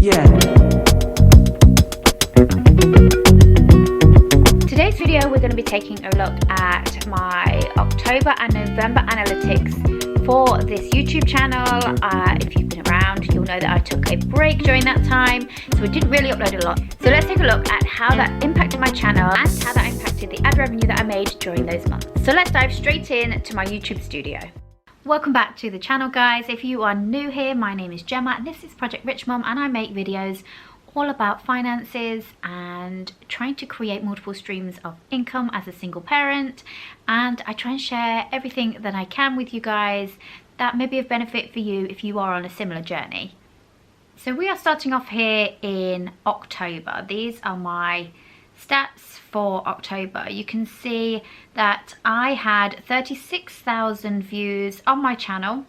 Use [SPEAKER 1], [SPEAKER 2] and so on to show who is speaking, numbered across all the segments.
[SPEAKER 1] Yeah.
[SPEAKER 2] Today's video we're going to be taking a look at my October and November analytics for this YouTube channel. If you've been around, you'll know that I took a break during that time, so I didn't really upload a lot. So let's take a look at how that impacted my channel and how that impacted the ad revenue that I made during those months. So let's dive straight in to my YouTube studio. Welcome back to the channel, guys. If you are new here, my name is Gemma and this is Project Rich Mum, and I make videos all about finances and trying to create multiple streams of income as a single parent, and I try and share everything that I can with you guys that may be of benefit for you if you are on a similar journey. So we are starting off here in October. These are my stats for October. You can see that I had 36,000 views on my channel,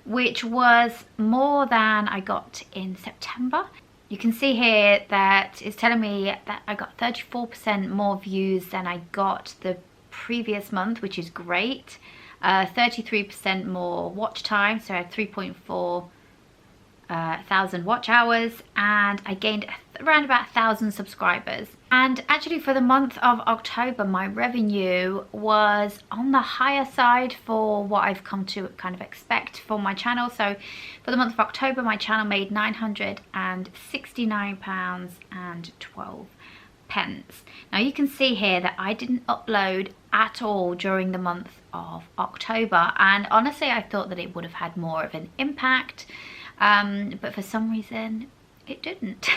[SPEAKER 2] which was more than I got in September. You can see here that it's telling me that I got 34% more views than I got the previous month, which is great. 33% more watch time, so I had 3.4 thousand watch hours, and I gained around about 1,000 subscribers. And actually for the month of October, my revenue was on the higher side for what I've come to kind of expect for my channel. So for the month of October, my channel made £969.12. Now you can see here that I didn't upload at all during the month of October, and honestly I thought that it would have had more of an impact, but for some reason it didn't.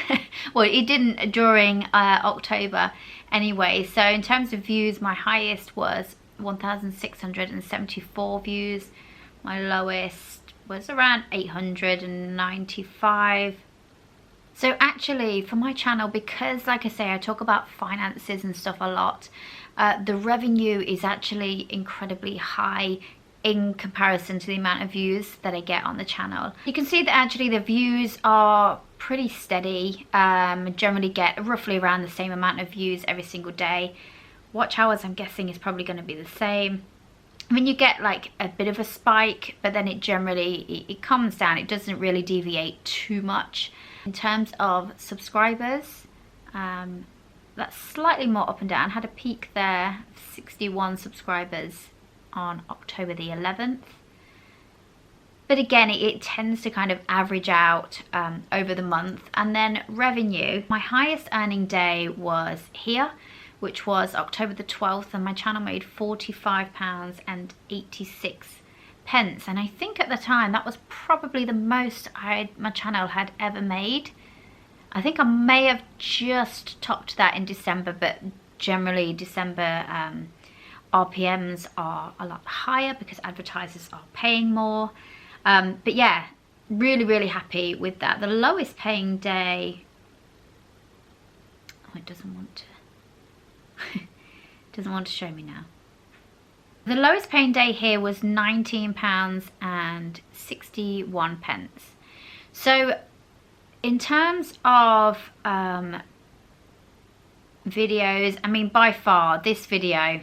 [SPEAKER 2] Well, it didn't during October anyway. So in terms of views, my highest was 1,674 views. My lowest was around 895. So actually for my channel, because like I say, I talk about finances and stuff a lot, the revenue is actually incredibly high in comparison to the amount of views that I get on the channel. You can see that actually the views are pretty steady. Generally get roughly around the same amount of views every single day. Watch hours, I'm guessing, is probably going to be the same. I mean, you get like a bit of a spike, but then it generally it comes down. It doesn't really deviate too much. In terms of subscribers, that's slightly more up and down. Had a peak there, 61 subscribers on October the 11th. But again, it tends to kind of average out over the month. And then revenue, my highest earning day was here, which was October the 12th, and my channel made £45.86. And I think at the time that was probably the most my channel had ever made. I think I may have just topped that in December, but generally December RPMs are a lot higher because advertisers are paying more. But yeah, really happy with that. The lowest paying day, oh, it doesn't want to show me now. The lowest paying day here was £19.61. So in terms of videos, I mean, by far this video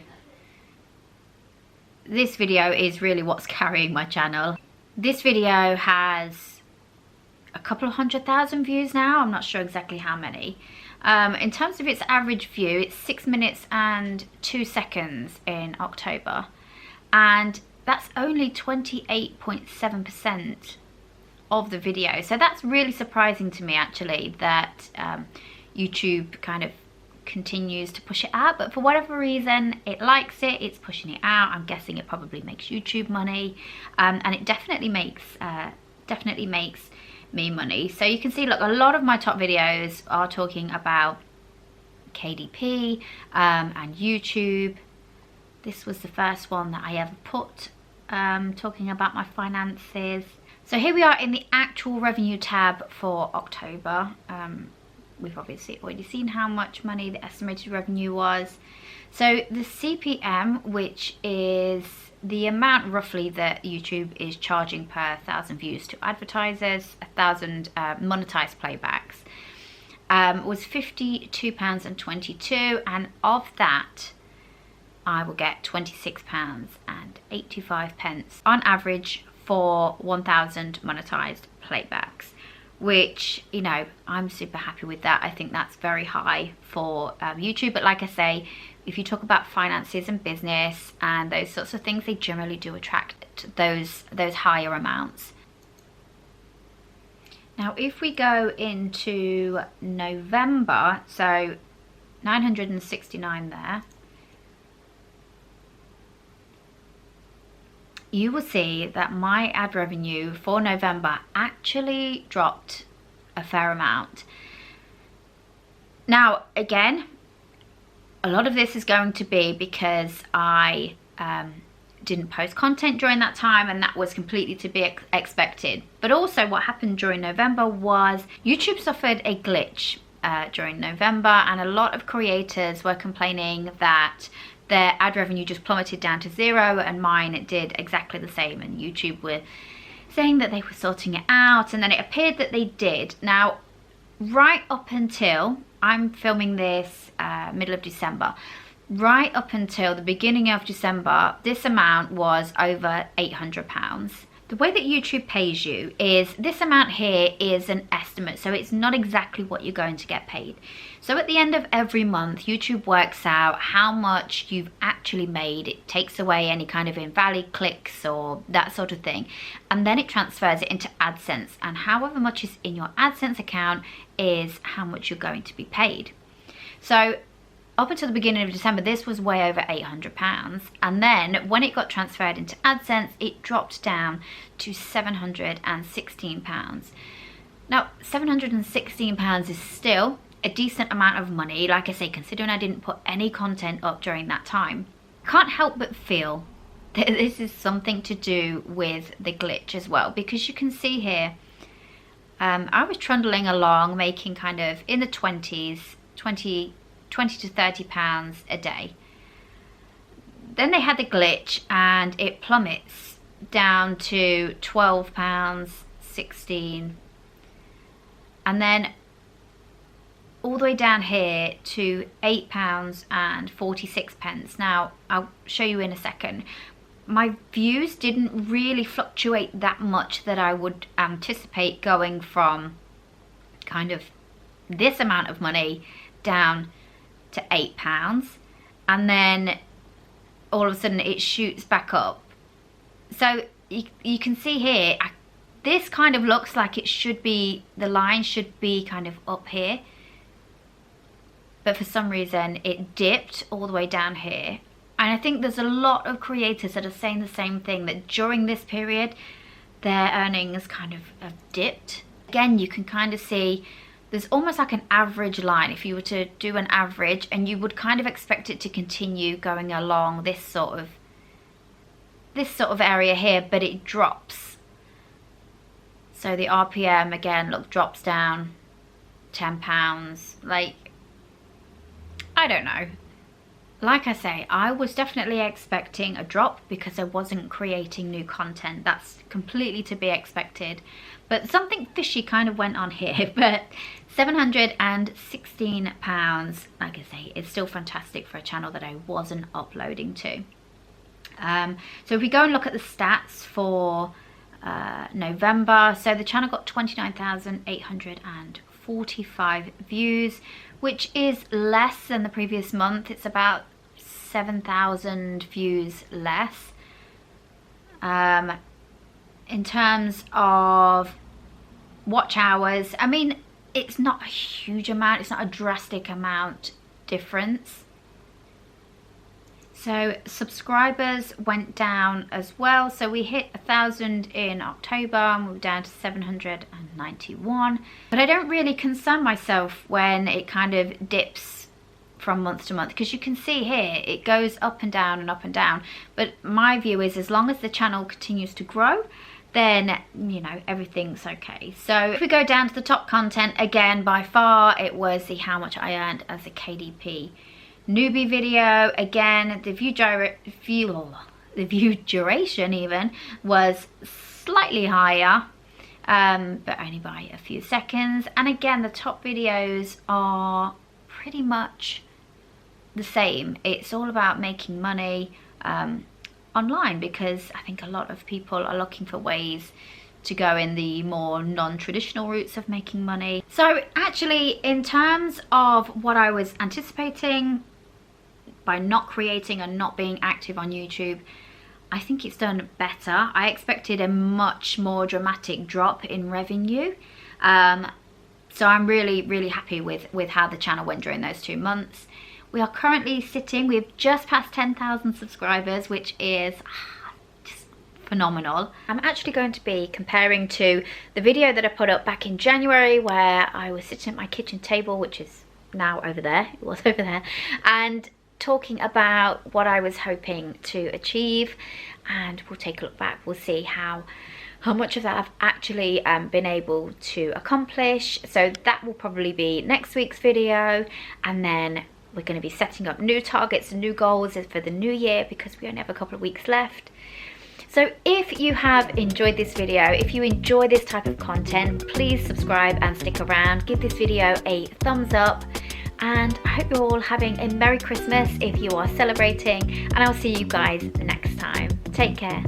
[SPEAKER 2] is really what's carrying my channel. This video has a couple of 100,000 views now. I'm not sure exactly how many. In terms of its average view, it's 6 minutes and 2 seconds in October, and that's only 28.7% of the video. So that's really surprising to me, actually, that YouTube kind of continues to push it out, but for whatever reason it likes it, it's pushing it out. I'm guessing it probably makes YouTube money, and it definitely makes me money. So you can see, look, a lot of my top videos are talking about KDP and YouTube. This was the first one that I ever put talking about my finances. So here we are in the actual revenue tab for October. We've obviously already seen how much money the estimated revenue was. So the CPM, which is the amount roughly that YouTube is charging per 1,000 views to advertisers, 1,000 monetized playbacks, was £52.22, and of that I will get £26.85 on average for 1,000 monetized playbacks. which, you know, I'm super happy with that. I think that's very high for YouTube. But like I say, if you talk about finances and business and those sorts of things, they generally do attract those higher amounts. Now, if we go into November, so 969 there, you will see that my ad revenue for November actually dropped a fair amount. Now, again, a lot of this is going to be because I didn't post content during that time, and that was completely to be expected. But also what happened during November was YouTube suffered a glitch during November, and a lot of creators were complaining that their ad revenue just plummeted down to 0, and mine did exactly the same, and YouTube were saying that they were sorting it out, and then it appeared that they did. Now, right up until, I'm filming this middle of December, right up until the beginning of December, this amount was over £800. The way that YouTube pays you is this amount here is an estimate, so it's not exactly what you're going to get paid. So at the end of every month, YouTube works out how much you've actually made. It takes away any kind of invalid clicks or that sort of thing, and then it transfers it into AdSense, and however much is in your AdSense account is how much you're going to be paid. So up until the beginning of December, this was way over £800, and then when it got transferred into AdSense, it dropped down to £716. Now, £716 is still a decent amount of money, like I say, considering I didn't put any content up during that time. I can't help but feel that this is something to do with the glitch as well, because you can see here, I was trundling along, making kind of in the 20 to £30 a day. Then they had the glitch and it plummets down to £12, 16, and then all the way down here to £8 and 46 pence. Now, I'll show you in a second. My views didn't really fluctuate that much that I would anticipate going from kind of this amount of money down to £8, and then all of a sudden it shoots back up. So you can see here, this kind of looks like it should be, the line should be kind of up here, but for some reason it dipped all the way down here. And I think there's a lot of creators that are saying the same thing, that during this period their earnings kind of have dipped. Again, you can kind of see there's almost like an average line. If you were to do an average, and you would kind of expect it to continue going along this sort of area here, but it drops. So the RPM again, look, drops down £10. Like, I don't know. Like I say, I was definitely expecting a drop because I wasn't creating new content. That's completely to be expected. But something fishy kind of went on here. But £716, like I say, is still fantastic for a channel that I wasn't uploading to. So if we go and look at the stats for November, so the channel got 29,845 views, which is less than the previous month. It's about 7,000 views less. In terms of watch hours, I mean, it's not a huge amount, it's not a drastic amount difference. So subscribers went down as well, so we hit 1,000 in October and we were down to 791. But I don't really concern myself when it kind of dips from month to month, because you can see here it goes up and down and up and down. But my view is, as long as the channel continues to grow, then, you know, everything's okay. So if we go down to the top content, again, by far it was the how much I earned as a KDP newbie video. Again, the view duration even was slightly higher, but only by a few seconds. And again, the top videos are pretty much the same. It's all about making money online, because I think a lot of people are looking for ways to go in the more non-traditional routes of making money. So actually, in terms of what I was anticipating by not creating and not being active on YouTube, I think it's done better. I expected a much more dramatic drop in revenue. So I'm really happy with how the channel went during those 2 months. We are currently sitting, we've just passed 10,000 subscribers, which is just phenomenal. I'm actually going to be comparing to the video that I put up back in January where I was sitting at my kitchen table, which is now over there, it was over there, and talking about what I was hoping to achieve, and we'll take a look back. We'll see how much of that I've actually been able to accomplish. So that will probably be next week's video, and then we're going to be setting up new targets and new goals for the new year because we only have a couple of weeks left. So if you have enjoyed this video, if you enjoy this type of content, please subscribe and stick around. Give this video a thumbs up, and I hope you're all having a Merry Christmas if you are celebrating, and I'll see you guys next time. Take care.